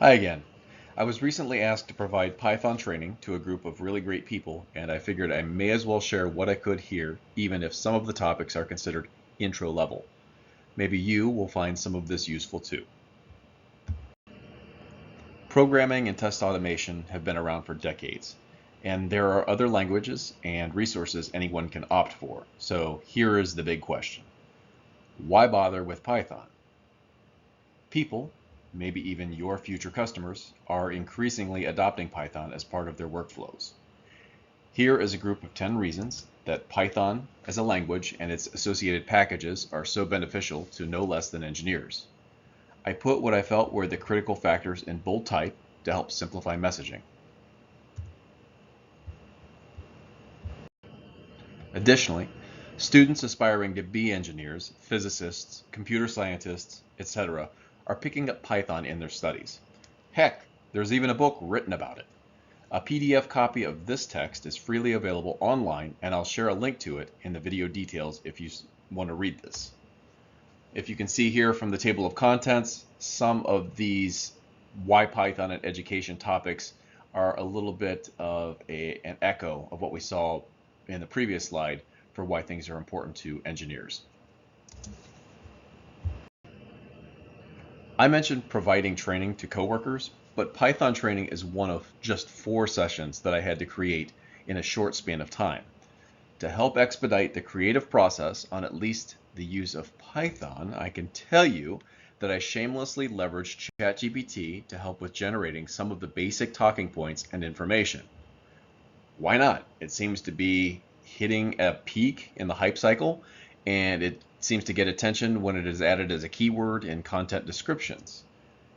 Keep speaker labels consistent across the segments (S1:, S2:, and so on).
S1: Hi again. I was recently asked to provide Python training to a group of really great people, and I figured I may as well share what I could here, even if some of the topics are considered intro level. Maybe you will find some of this useful too. Programming and test automation have been around for decades, and there are other languages and resources anyone can opt for. So here is the big question. Why bother with Python? People, maybe even your future customers, are increasingly adopting Python as part of their workflows. Here is a group of 10 reasons that Python as a language and its associated packages are so beneficial to no less than engineers. I put what I felt were the critical factors in bold type to help simplify messaging. Additionally, students aspiring to be engineers, physicists, computer scientists, etc. are picking up Python in their studies. Heck, there's even a book written about it. A PDF copy of this text is freely available online, and I'll share a link to it in the video details if you want to read this. If you can see here from the table of contents, some of these why Python and education topics are a little bit of an echo of what we saw in the previous slide for why things are important to engineers. I mentioned providing training to coworkers, but Python training is one of just 4 sessions that I had to create in a short span of time. To help expedite the creative process on at least the use of Python, I can tell you that I shamelessly leveraged ChatGPT to help with generating some of the basic talking points and information. Why not? It seems to be hitting a peak in the hype cycle, and it seems to get attention when it is added as a keyword in content descriptions.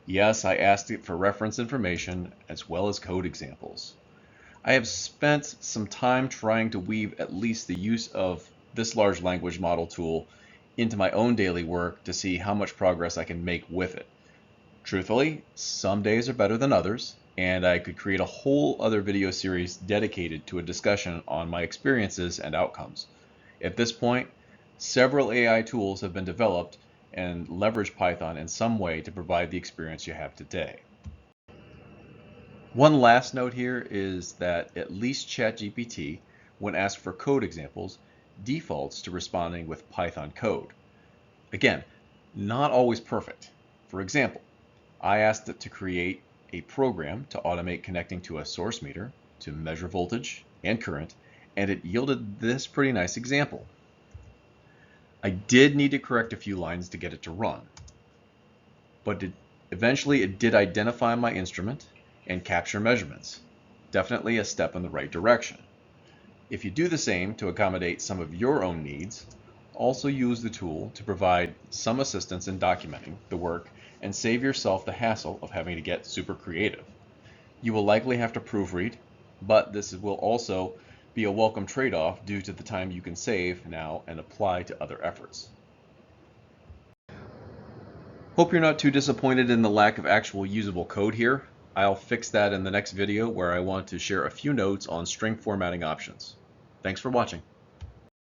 S1: Yes, I asked it for reference information as well as code examples. I have spent some time trying to weave at least the use of this large language model tool into my own daily work to see how much progress I can make with it. Truthfully, some days are better than others, and I could create a whole other video series dedicated to a discussion on my experiences and outcomes. At this point, several AI tools have been developed and leverage Python in some way to provide the experience you have today. One last note here is that at least ChatGPT, when asked for code examples, defaults to responding with Python code. Again, not always perfect. For example, I asked it to create a program to automate connecting to a source meter to measure voltage and current, and it yielded this pretty nice example. I did need to correct a few lines to get it to run, but eventually it did identify my instrument and capture measurements. Definitely a step in the right direction. If you do the same to accommodate some of your own needs, also use the tool to provide some assistance in documenting the work and save yourself the hassle of having to get super creative. You will likely have to proofread, but this will also be a welcome trade-off due to the time you can save now and apply to other efforts. Hope you're not too disappointed in the lack of actual usable code here. I'll fix that in the next video where I want to share a few notes on string formatting options. Thanks for watching.